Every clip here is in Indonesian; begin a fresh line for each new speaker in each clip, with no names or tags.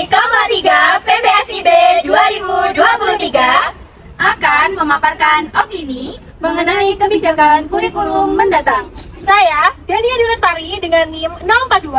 Kelompok 3 PBSIB 2023 akan memaparkan opini
mengenai kebijakan kurikulum mendatang. Saya Dania Dulestari dengan NIM 042.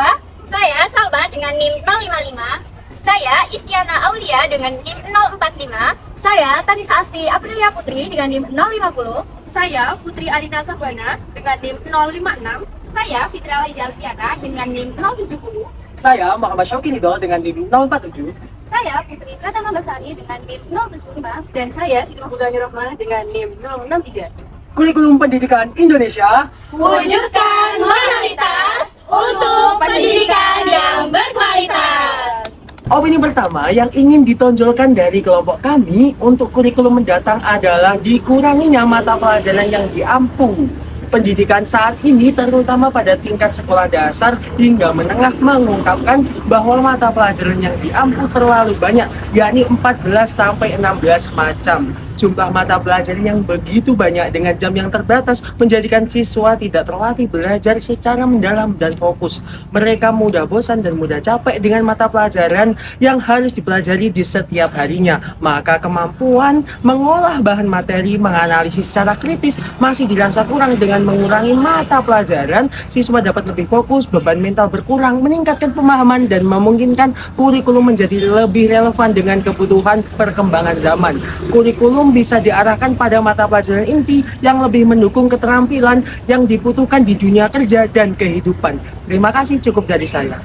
Saya Salma dengan NIM 055. Saya Istiana Aulia dengan NIM 045.
Saya Tanisa Asti Aprilia Putri dengan NIM 050.
Saya Putri Arina Sabana dengan NIM 056.
Saya Fitra Laida Alfiana dengan NIM 070.
Saya Muhammad Syauki Ridho dengan NIM 047.
Saya Putri Pratama Basari dengan NIM 075. Dan saya Siti Mahmudani Rohmah dengan NIM 063.
Kurikulum Pendidikan Indonesia,
Wujudkan moralitas untuk pendidikan yang berkualitas.
opini pertama yang ingin ditonjolkan dari kelompok kami untuk kurikulum mendatang adalah dikuranginya mata pelajaran yang diampu. Pendidikan saat ini terutama pada tingkat sekolah dasar hingga menengah mengungkapkan bahwa mata pelajaran yang diampu terlalu banyak, yakni 14 sampai 16 macam. Jumlah mata pelajaran yang begitu banyak dengan jam yang terbatas menjadikan siswa tidak terlatih belajar secara mendalam dan fokus. Mereka mudah bosan dan mudah capek dengan mata pelajaran yang harus dipelajari di setiap harinya. Maka kemampuan mengolah bahan materi, menganalisis secara kritis masih dirasa kurang. Dengan mengurangi mata pelajaran, siswa dapat lebih fokus, beban mental berkurang, meningkatkan pemahaman dan memungkinkan kurikulum menjadi lebih relevan dengan kebutuhan perkembangan zaman. Kurikulum bisa diarahkan pada mata pelajaran inti yang lebih mendukung keterampilan yang dibutuhkan di dunia kerja dan kehidupan. Terima kasih, cukup dari saya.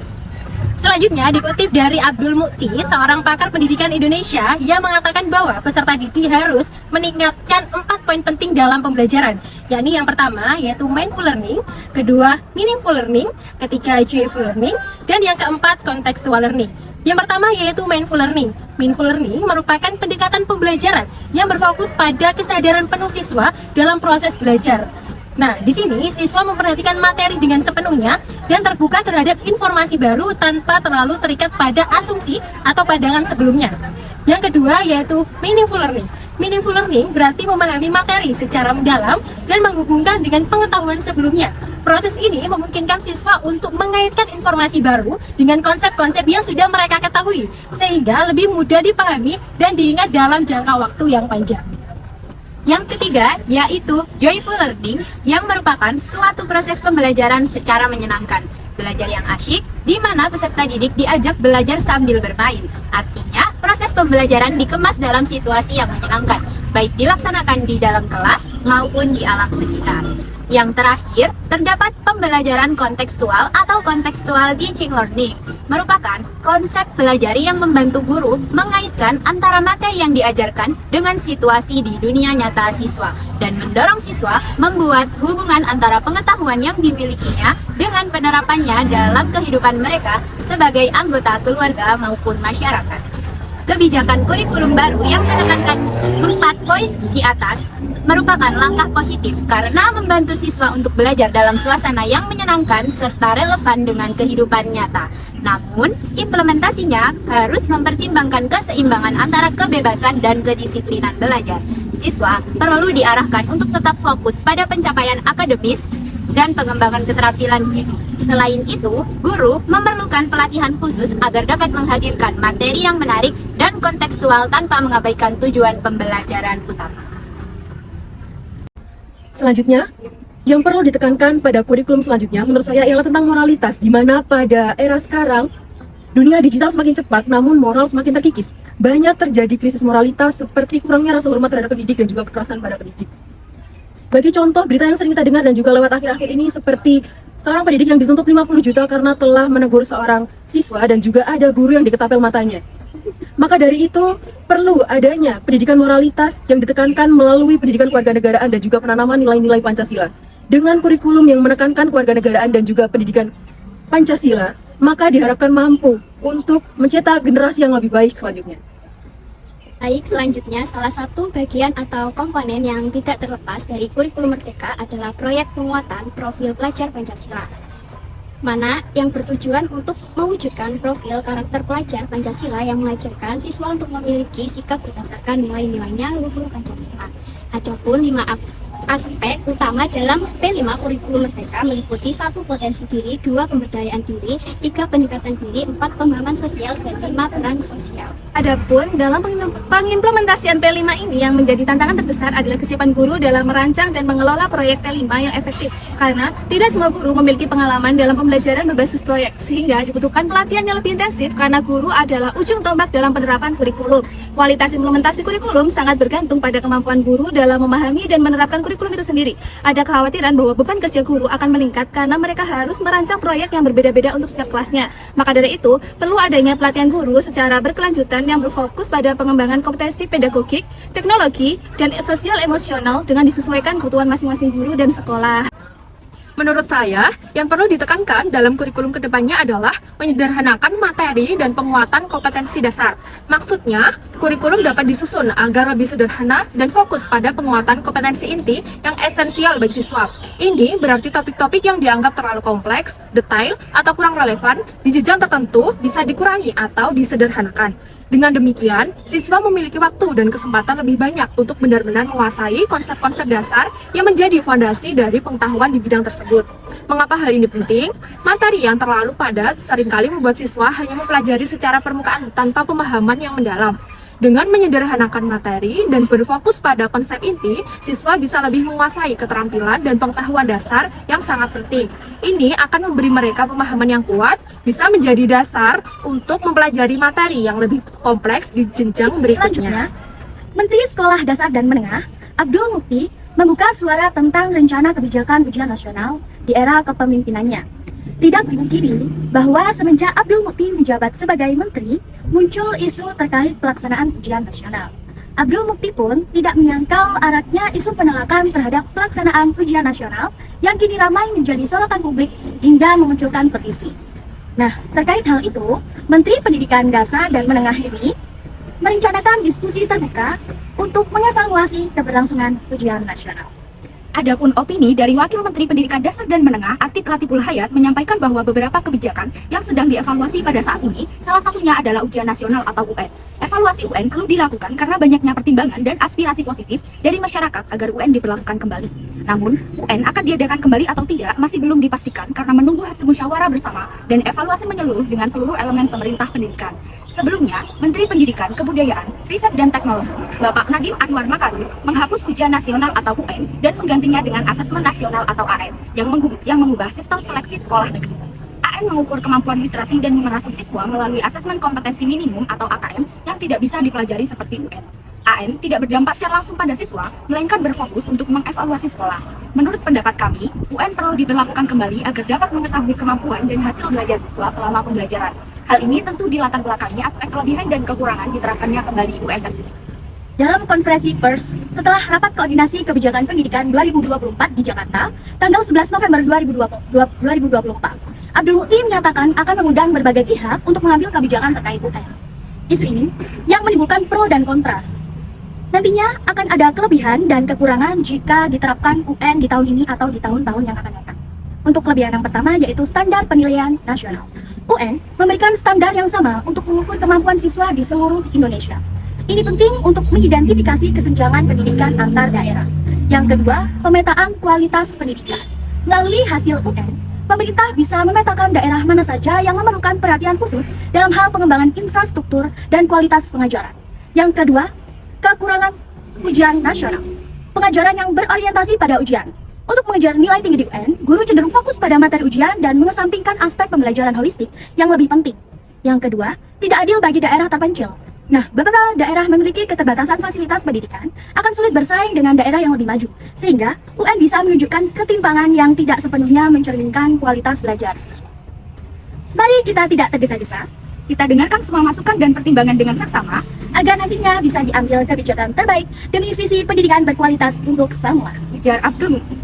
Selanjutnya dikutip dari Abdul Mukti, seorang pakar pendidikan Indonesia, yang mengatakan bahwa peserta didik harus meningkatkan 4 poin penting dalam pembelajaran, yakni yang pertama yaitu mindful learning, kedua meaningful learning, ketiga joyful learning, dan yang keempat contextual learning. Yang pertama yaitu mindful learning. Mindful learning merupakan pendekatan pembelajaran yang berfokus pada kesadaran penuh siswa dalam proses belajar. Nah, di sini siswa memperhatikan materi dengan sepenuhnya dan terbuka terhadap informasi baru tanpa terlalu terikat pada asumsi atau pandangan sebelumnya. Yang kedua yaitu meaningful learning. Meaningful learning berarti memahami materi secara mendalam dan menghubungkan dengan pengetahuan sebelumnya. Proses ini memungkinkan siswa untuk mengaitkan informasi baru dengan konsep-konsep yang sudah mereka ketahui, sehingga lebih mudah dipahami dan diingat dalam jangka waktu yang panjang. Yang ketiga yaitu joyful learning, yang merupakan suatu proses pembelajaran secara menyenangkan. Belajar yang asyik, di mana peserta didik diajak belajar sambil bermain. Artinya, proses pembelajaran dikemas dalam situasi yang menyenangkan, baik dilaksanakan di dalam kelas maupun di alam sekitar. Yang terakhir, terdapat pembelajaran kontekstual atau contextual teaching learning, merupakan konsep belajar yang membantu guru mengaitkan antara materi yang diajarkan dengan situasi di dunia nyata siswa dan mendorong siswa membuat hubungan antara pengetahuan yang dimilikinya dengan penerapannya dalam kehidupan mereka sebagai anggota keluarga maupun masyarakat. Kebijakan kurikulum baru yang menekankan 4 poin di atas merupakan langkah positif karena membantu siswa untuk belajar dalam suasana yang menyenangkan serta relevan dengan kehidupan nyata. Namun, implementasinya harus mempertimbangkan keseimbangan antara kebebasan dan kedisiplinan belajar. Siswa perlu diarahkan untuk tetap fokus pada pencapaian akademis dan pengembangan keterampilan hidup. Selain itu, guru memerlukan pelatihan khusus agar dapat menghadirkan materi yang menarik dan kontekstual tanpa mengabaikan tujuan pembelajaran utama.
Selanjutnya, yang perlu ditekankan pada kurikulum selanjutnya menurut saya ialah tentang moralitas, di mana pada era sekarang dunia digital semakin cepat namun moral semakin terkikis. Banyak terjadi krisis moralitas seperti kurangnya rasa hormat terhadap pendidik dan juga kekerasan pada pendidik. Sebagai contoh, berita yang sering kita dengar dan juga lewat akhir-akhir ini seperti seorang pendidik yang dituntut 50 juta karena telah menegur seorang siswa dan juga ada guru yang diketapel matanya. Maka dari itu, perlu adanya pendidikan moralitas yang ditekankan melalui pendidikan kewarganegaraan dan juga penanaman nilai-nilai Pancasila. Dengan kurikulum yang menekankan kewarganegaraan dan juga pendidikan Pancasila, maka diharapkan mampu untuk mencetak generasi yang lebih baik selanjutnya.
Baik, selanjutnya salah satu bagian atau komponen yang tidak terlepas dari kurikulum Merdeka adalah proyek penguatan profil pelajar Pancasila, mana yang bertujuan untuk mewujudkan profil karakter pelajar Pancasila yang mengajarkan siswa untuk memiliki sikap berdasarkan nilai-nilainya luhur Pancasila. Adapun 5 Aspek utama dalam P5 Kurikulum Merdeka meliputi 1. Potensi diri, 2. Pemberdayaan diri, 3. Peningkatan diri, 4. Pemahaman sosial, dan 5. Peran sosial.
Adapun dalam pengimplementasian P5 ini yang menjadi tantangan terbesar adalah kesiapan guru dalam merancang dan mengelola proyek P5 yang efektif. Karena tidak semua guru memiliki pengalaman dalam pembelajaran berbasis proyek, sehingga dibutuhkan pelatihan yang lebih intensif karena guru adalah ujung tombak dalam penerapan kurikulum. Kualitas implementasi kurikulum sangat bergantung pada kemampuan guru dalam memahami dan menerapkan kurikulum itu sendiri. Ada kekhawatiran bahwa beban kerja guru akan meningkat karena mereka harus merancang proyek yang berbeda-beda untuk setiap kelasnya. Maka dari itu, perlu adanya pelatihan guru secara berkelanjutan yang berfokus pada pengembangan kompetensi pedagogik, teknologi, dan sosial emosional dengan disesuaikan kebutuhan masing-masing guru dan sekolah.
Menurut saya, yang perlu ditekankan dalam kurikulum kedepannya adalah menyederhanakan materi dan penguatan kompetensi dasar. Maksudnya, kurikulum dapat disusun agar lebih sederhana dan fokus pada penguatan kompetensi inti yang esensial bagi siswa. Ini berarti topik-topik yang dianggap terlalu kompleks, detail, atau kurang relevan di jenjang tertentu bisa dikurangi atau disederhanakan. Dengan demikian, siswa memiliki waktu dan kesempatan lebih banyak untuk benar-benar menguasai konsep-konsep dasar yang menjadi fondasi dari pengetahuan di bidang tersebut. Mengapa hal ini penting? Materi yang terlalu padat seringkali membuat siswa hanya mempelajari secara permukaan tanpa pemahaman yang mendalam. Dengan menyederhanakan materi dan berfokus pada konsep inti, siswa bisa lebih menguasai keterampilan dan pengetahuan dasar yang sangat penting. Ini akan memberi mereka pemahaman yang kuat, bisa menjadi dasar untuk mempelajari materi yang lebih kompleks di jenjang berikutnya.
Menteri Sekolah Dasar dan Menengah, Abdul Mukti, membuka suara tentang rencana kebijakan ujian nasional di era kepemimpinannya. Tidak dipungkiri bahwa semenjak Abdul Mukti menjabat sebagai menteri, muncul isu terkait pelaksanaan ujian nasional. Abdul Mukti pun tidak menyangkal araknya isu penolakan terhadap pelaksanaan ujian nasional yang kini ramai menjadi sorotan publik hingga memunculkan petisi. Nah, terkait hal itu, Menteri Pendidikan Dasar dan Menengah ini merencanakan diskusi terbuka untuk mengevaluasi keberlangsungan ujian nasional.
Adapun opini dari Wakil Menteri Pendidikan Dasar dan Menengah, Atif Latiful Hayat, menyampaikan bahwa beberapa kebijakan yang sedang dievaluasi pada saat ini, salah satunya adalah ujian nasional atau UN. Evaluasi UN perlu dilakukan karena banyaknya pertimbangan dan aspirasi positif dari masyarakat agar UN diberlakukan kembali. Namun, UN akan diadakan kembali atau tidak masih belum dipastikan karena menunggu hasil musyawarah bersama dan evaluasi menyeluruh dengan seluruh elemen pemerintah pendidikan. Sebelumnya, Menteri Pendidikan, Kebudayaan, Riset dan Teknologi, Bapak Nadiem Anwar Makarim, menghapus ujian nasional atau UN dan menggantinya dengan asesmen nasional atau AN yang mengubah sistem seleksi sekolah negeri. AN mengukur kemampuan literasi dan numerasi siswa melalui asesmen kompetensi minimum atau AKM yang tidak bisa dipelajari seperti UN. AN tidak berdampak secara langsung pada siswa, melainkan berfokus untuk mengevaluasi sekolah. Menurut pendapat kami, UN perlu diberlakukan kembali agar dapat mengetahui kemampuan dan hasil belajar siswa selama pembelajaran. Hal ini tentu dilatar belakangi aspek kelebihan dan kekurangan diterapkannya kembali UN tersebut.
Dalam konferensi pers setelah Rapat Koordinasi Kebijakan Pendidikan 2024 di Jakarta, tanggal 11 November 2024, Abdul Mukti menyatakan akan mengundang berbagai pihak untuk mengambil kebijakan terkait UN. Isu ini yang menimbulkan pro dan kontra. Nantinya akan ada kelebihan dan kekurangan jika diterapkan UN di tahun ini atau di tahun-tahun yang akan datang. Untuk kelebihan yang pertama yaitu standar penilaian nasional. UN memberikan standar yang sama untuk mengukur kemampuan siswa di seluruh Indonesia. Ini penting untuk mengidentifikasi kesenjangan pendidikan antar daerah. Yang kedua, pemetaan kualitas pendidikan. Melalui hasil UN, pemerintah bisa memetakan daerah mana saja yang memerlukan perhatian khusus dalam hal pengembangan infrastruktur dan kualitas pengajaran. Yang kedua, kekurangan ujian nasional. Pengajaran yang berorientasi pada ujian. Untuk mengejar nilai tinggi di UN, guru cenderung fokus pada materi ujian dan mengesampingkan aspek pembelajaran holistik yang lebih penting. Yang kedua, tidak adil bagi daerah terpencil. Nah, beberapa daerah memiliki keterbatasan fasilitas pendidikan akan sulit bersaing dengan daerah yang lebih maju, sehingga UN bisa menunjukkan ketimpangan yang tidak sepenuhnya mencerminkan kualitas belajar siswa. Mari kita tidak tergesa-gesa, kita dengarkan semua masukan dan pertimbangan dengan seksama, agar nantinya bisa diambil kebijakan terbaik demi visi pendidikan berkualitas untuk semua.
Ujar Abdul Mukti.